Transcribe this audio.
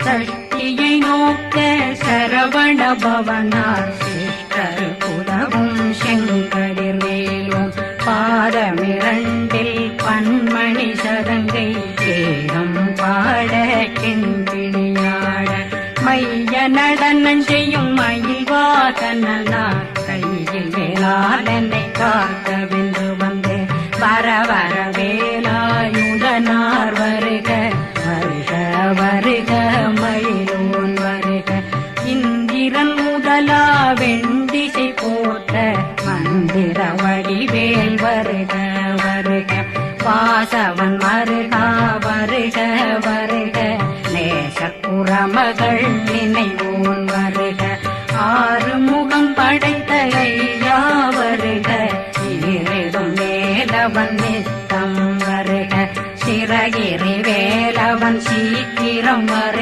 சஷ்டியை நோக்க சரவண பவனார் சிஷ்டர் புலவும் செங்கடிர் மேலும் பாதமிரண்டில் பன்மணி சதங்கை கேரம் பாட கிண்பிணியாட மைய நடனம் செய்யும் மயில் வாகனார் கையில் வேளாளனை காக்கவென்று வந்து வர வர வேலாயுதனார் வருக வருக வருக மயிலோன் வருக இந்திரன் முதலா வெண்டிசை போட்ட மந்திர வடிவேல் வருக வருக வாசவன் வருக வருக வருக நேச குரமகள்